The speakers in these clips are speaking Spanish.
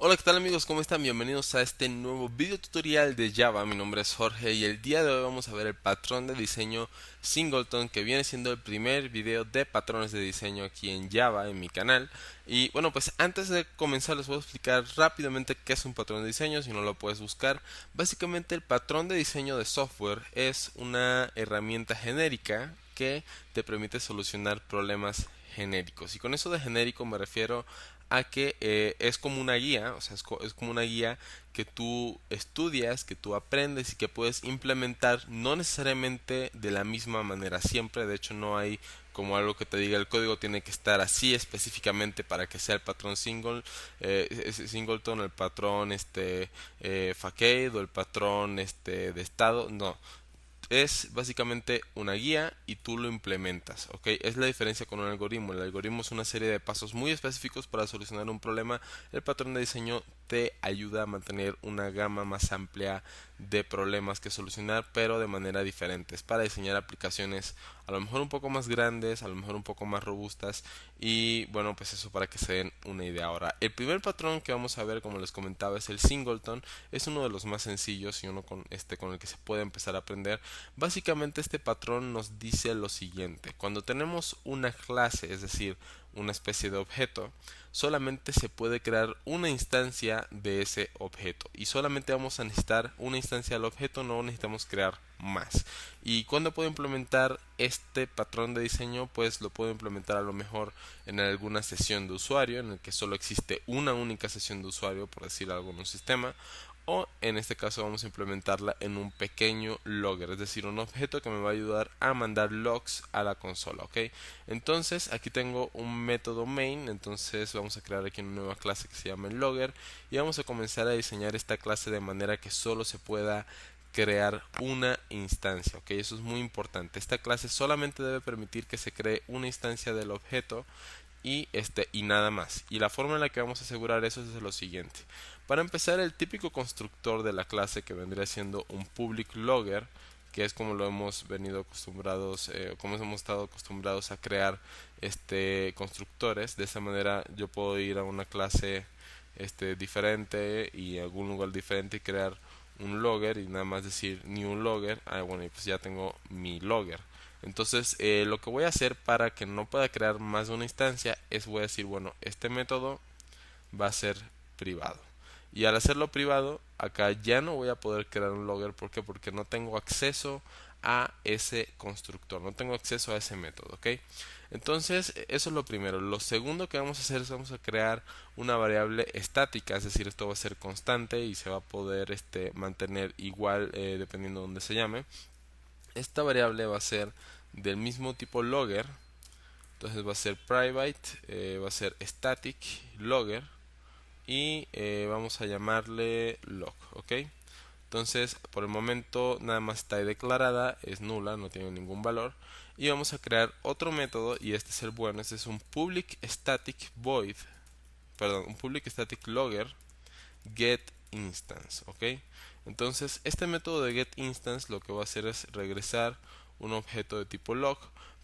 Hola, ¿qué tal amigos? ¿Cómo están? Bienvenidos a este nuevo video tutorial de Java. Mi nombre es Jorge y el día de hoy vamos a ver el patrón de diseño Singleton, que viene siendo el primer video de patrones de diseño aquí en Java en mi canal. Y bueno, pues antes de comenzar les voy a explicar rápidamente qué es un patrón de diseño, si no lo puedes buscar. Básicamente el patrón de diseño de software es una herramienta genérica que te permite solucionar problemas genéricos. Y con eso de genérico me refiero a que es como una guía, o sea, es como una guía que tú estudias, que tú aprendes y que puedes implementar no necesariamente de la misma manera siempre. De hecho, no hay como algo que te diga el código tiene que estar así específicamente para que sea el patrón singleton, el patrón facade o el patrón de estado. No, es básicamente una guía y tú lo implementas, ¿ok? Es la diferencia con un algoritmo. El algoritmo es una serie de pasos muy específicos para solucionar un problema. El patrón de diseño te ayuda a mantener una gama más amplia de problemas que solucionar, pero de manera diferente. Es para diseñar aplicaciones a lo mejor un poco más grandes, a lo mejor un poco más robustas y bueno, pues eso para que se den una idea. Ahora, el primer patrón que vamos a ver, como les comentaba, es el singleton. Es uno de los más sencillos y uno con el que se puede empezar a aprender. Básicamente este patrón nos dice lo siguiente: cuando tenemos una clase, es decir, una especie de objeto, solamente se puede crear una instancia de ese objeto y solamente vamos a necesitar una instancia del objeto, no necesitamos crear más. ¿Y cuándo puedo implementar este patrón de diseño? Pues lo puedo implementar a lo mejor en alguna sesión de usuario en el que solo existe una única sesión de usuario, por decir algo, en un sistema, o en este caso vamos a implementarla en un pequeño logger, es decir, un objeto que me va a ayudar a mandar logs a la consola, ¿ok? Entonces aquí tengo un método main, entonces vamos a crear aquí una nueva clase que se llama el logger y vamos a comenzar a diseñar esta clase de manera que solo se pueda crear una instancia, ok, eso es muy importante. Esta clase solamente debe permitir que se cree una instancia del objeto y nada más. Y la forma en la que vamos a asegurar eso es lo siguiente. Para empezar, el típico constructor de la clase, que vendría siendo un public logger, que es como lo hemos venido acostumbrados, como hemos estado acostumbrados a crear constructores. De esa manera yo puedo ir a una clase diferente y a algún lugar diferente y crear un logger y nada más decir new logger. Bueno, y pues ya tengo mi logger. Entonces, lo que voy a hacer para que no pueda crear más de una instancia es voy a decir, bueno, este método va a ser privado. Y al hacerlo privado, acá ya no voy a poder crear un logger. ¿Por qué? Porque no tengo acceso a ese constructor, no tengo acceso a ese método, ¿ok? Entonces, eso es lo primero. Lo segundo que vamos a hacer es vamos a crear una variable estática, es decir, esto va a ser constante y se va a poder mantener igual dependiendo de donde se llame. Esta variable va a ser del mismo tipo logger, entonces va a ser private, va a ser static logger y vamos a llamarle log, ¿ok? Entonces, por el momento nada más está declarada, es nula, no tiene ningún valor. Y vamos a crear otro método, y este es el bueno, este es un public static void, perdón, un public static logger get instance, ¿ok? Entonces, este método de get instance lo que va a hacer es regresar un objeto de tipo log,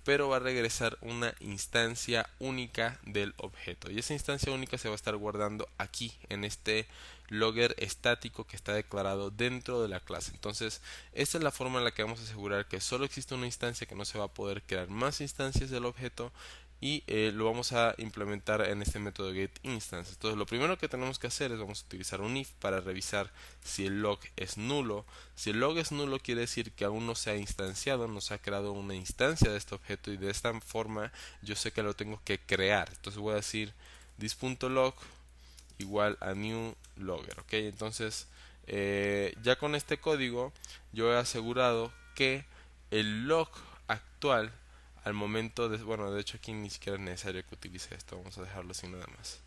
pero va a regresar una instancia única del objeto. Y esa instancia única se va a estar guardando aquí, en este logger estático que está declarado dentro de la clase. Entonces, esta es la forma en la que vamos a asegurar que solo existe una instancia, que no se va a poder crear más instancias del objeto, y lo vamos a implementar en este método getInstance. Entonces lo primero que tenemos que hacer es vamos a utilizar un if para revisar si el log es nulo. Si el log es nulo quiere decir que aún no se ha instanciado, no se ha creado una instancia de este objeto, y de esta forma yo sé que lo tengo que crear. Entonces voy a decir this.log igual a new logger, ¿ok? Entonces ya con este código yo he asegurado que el log actual al momento de, bueno, de hecho aquí ni siquiera es necesario que utilice esto, vamos a dejarlo sin nada más.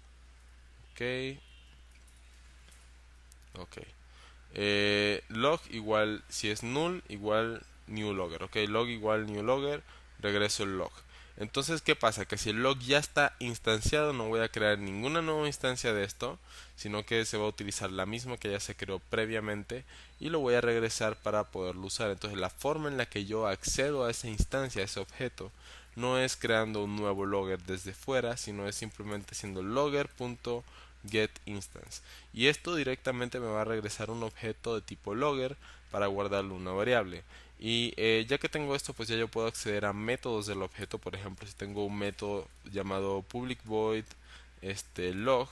Ok, ok. Log igual, si es null, igual new logger, ok, log igual new logger, regreso el log. Entonces, ¿qué pasa? Que si el log ya está instanciado, no voy a crear ninguna nueva instancia de esto, sino que se va a utilizar la misma que ya se creó previamente y lo voy a regresar para poderlo usar. Entonces, la forma en la que yo accedo a esa instancia, a ese objeto, no es creando un nuevo logger desde fuera, sino es simplemente haciendo logger.log getInstance. Y esto directamente me va a regresar un objeto de tipo logger para guardarlo una variable. Y ya que tengo esto, pues ya yo puedo acceder a métodos del objeto. Por ejemplo, si tengo un método llamado public void log,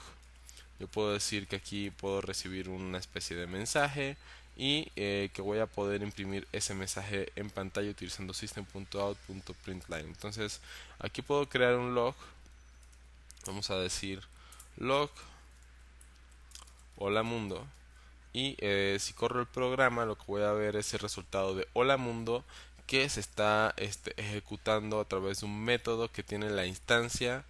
yo puedo decir que aquí puedo recibir una especie de mensaje y que voy a poder imprimir ese mensaje en pantalla utilizando system.out.println. Entonces aquí puedo crear un log. Vamos a decir log hola mundo. Y si corro el programa, lo que voy a ver es el resultado de hola mundo que se está ejecutando a través de un método que tiene la instancia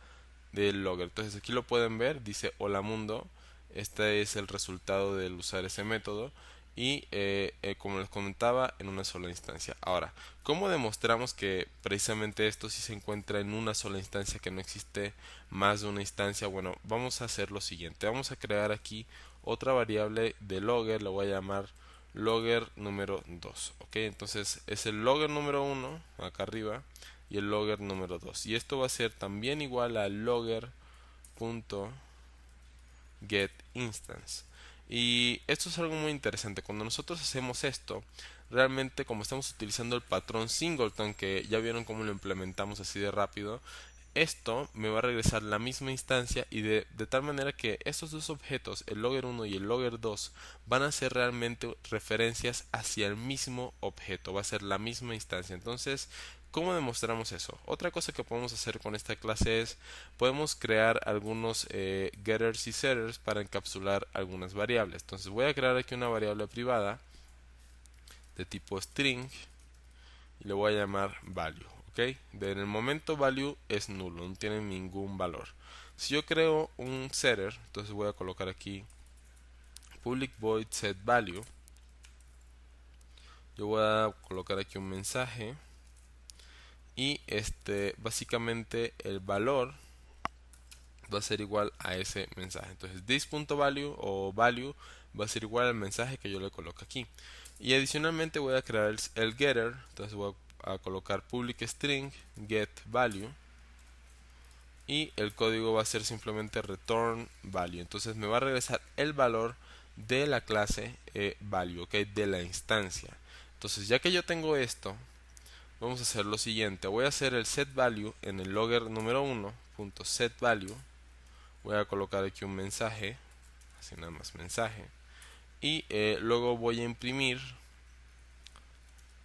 del logger. Entonces aquí lo pueden ver, dice hola mundo. Este es el resultado del usar ese método y como les comentaba, en una sola instancia. Ahora, ¿cómo demostramos que precisamente esto sí se encuentra en una sola instancia, que no existe más de una instancia? Bueno, vamos a hacer lo siguiente. Vamos a crear aquí otra variable de logger, la voy a llamar logger número 2. ¿Ok? Entonces es el logger número 1 acá arriba y el logger número 2. Y esto va a ser también igual a logger.getInstance. Y esto es algo muy interesante. Cuando nosotros hacemos esto, realmente como estamos utilizando el patrón singleton, que ya vieron cómo lo implementamos así de rápido, esto me va a regresar la misma instancia y de tal manera que estos dos objetos, el logger 1 y el logger 2, van a ser realmente referencias hacia el mismo objeto, va a ser la misma instancia. Entonces, ¿cómo demostramos eso? Otra cosa que podemos hacer con esta clase es, podemos crear algunos getters y setters para encapsular algunas variables. Entonces voy a crear aquí una variable privada de tipo string y le voy a llamar value. ¿Ok? En el momento value es nulo, no tiene ningún valor. Si yo creo un setter, entonces voy a colocar aquí public void set value. Yo voy a colocar aquí un mensaje y básicamente el valor va a ser igual a ese mensaje. Entonces this.value o value va a ser igual al mensaje que yo le coloco aquí. Y adicionalmente voy a crear el getter. Entonces voy a colocar public string get value y el código va a ser simplemente return value. Entonces me va a regresar el valor de la clase value, ¿ok? De la instancia. Entonces ya que yo tengo esto, vamos a hacer lo siguiente. Voy a hacer el set value en el logger número 1 set value. Voy a colocar aquí un mensaje, así nada más mensaje, y luego voy a imprimir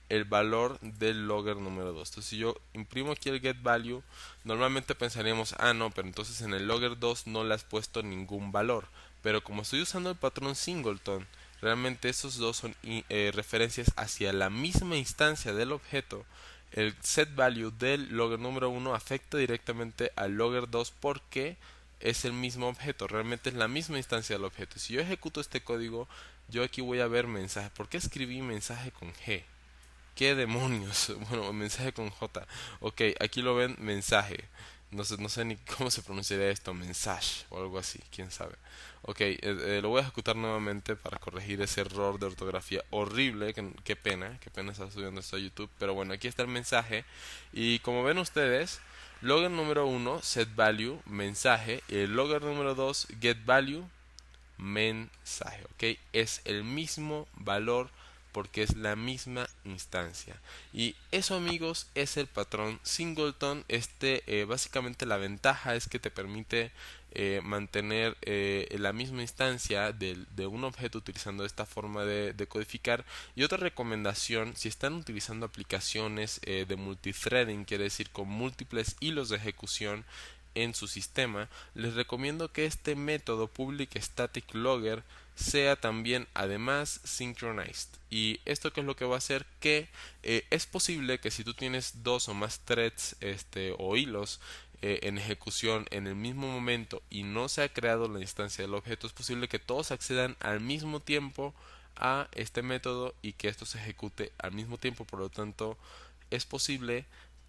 el valor del logger número 2. Entonces si yo imprimo aquí el get value, normalmente pensaríamos, ah no, pero entonces en el logger 2 no le has puesto ningún valor. Pero como estoy usando el patrón singleton, realmente esos dos son referencias hacia la misma instancia del objeto. El set value del logger número 1 afecta directamente al logger 2 porque es el mismo objeto, realmente es la misma instancia del objeto. Si yo ejecuto este código, yo aquí voy a ver mensaje. ¿Por qué escribí mensaje con G? ¿Qué demonios? Bueno, mensaje con J. Ok, aquí lo ven mensaje. No sé ni cómo se pronunciaría esto, mensaje o algo así, quién sabe. Ok, lo voy a ejecutar nuevamente para corregir ese error de ortografía horrible. Qué pena estar subiendo esto a YouTube. Pero bueno, aquí está el mensaje. Y como ven ustedes, logger número 1, set value, mensaje. Y el logger número 2, get value, mensaje. Ok, es el mismo valor porque es la misma instancia. Y eso, amigos, es el patrón singleton. Básicamente la ventaja es que te permite mantener la misma instancia de un objeto utilizando esta forma de codificar. Y otra recomendación, si están utilizando aplicaciones de multithreading, quiere decir con múltiples hilos de ejecución en su sistema, les recomiendo que este método public static logger sea también además synchronized. Y esto qué es lo que va a hacer, que es posible que si tú tienes dos o más threads o hilos en ejecución en el mismo momento y no se ha creado la instancia del objeto, es posible que todos accedan al mismo tiempo a este método y que esto se ejecute al mismo tiempo. Por lo tanto, es posible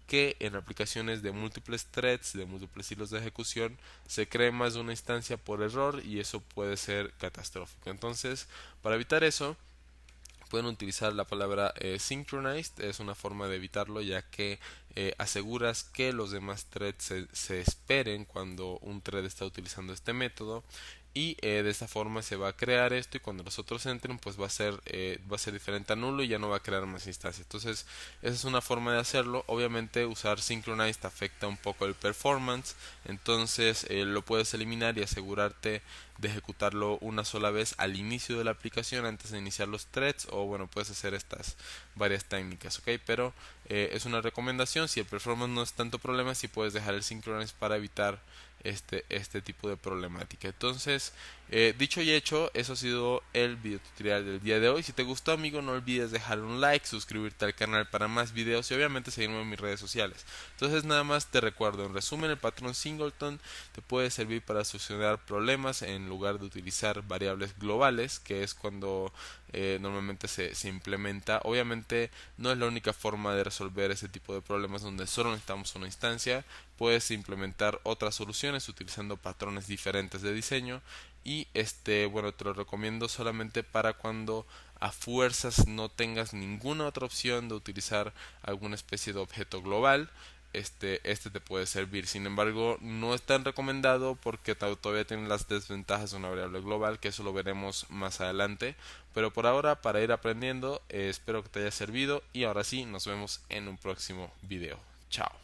que en aplicaciones de múltiples threads, de múltiples hilos de ejecución, se cree más de una instancia por error y eso puede ser catastrófico. Entonces, para evitar eso, pueden utilizar la palabra synchronized. Es una forma de evitarlo, ya que aseguras que los demás threads se esperen cuando un thread está utilizando este método. y de esta forma se va a crear esto y cuando los otros entren pues va a ser diferente a nulo y ya no va a crear más instancias. Entonces esa es una forma de hacerlo. Obviamente usar Synchronize te afecta un poco el performance, entonces lo puedes eliminar y asegurarte de ejecutarlo una sola vez al inicio de la aplicación antes de iniciar los threads, o bueno, puedes hacer estas varias técnicas, ok, pero es una recomendación. Si el performance no es tanto problema, si puedes dejar el Synchronize para evitar este tipo de problemática. Entonces, dicho y hecho, eso ha sido el video tutorial del día de hoy. Si te gustó, amigo, no olvides dejar un like, suscribirte al canal para más videos y obviamente seguirme en mis redes sociales. Entonces, nada más te recuerdo, en resumen, el patrón Singleton te puede servir para solucionar problemas en lugar de utilizar variables globales, que es cuando normalmente se implementa. Obviamente no es la única forma de resolver ese tipo de problemas donde solo necesitamos una instancia. Puedes implementar otras soluciones utilizando patrones diferentes de diseño y bueno, te lo recomiendo solamente para cuando a fuerzas no tengas ninguna otra opción de utilizar alguna especie de objeto global. Este te puede servir. Sin embargo, no es tan recomendado porque todavía tiene las desventajas de una variable global, que eso lo veremos más adelante. Pero por ahora, para ir aprendiendo, espero que te haya servido y ahora sí, nos vemos en un próximo video. Chao.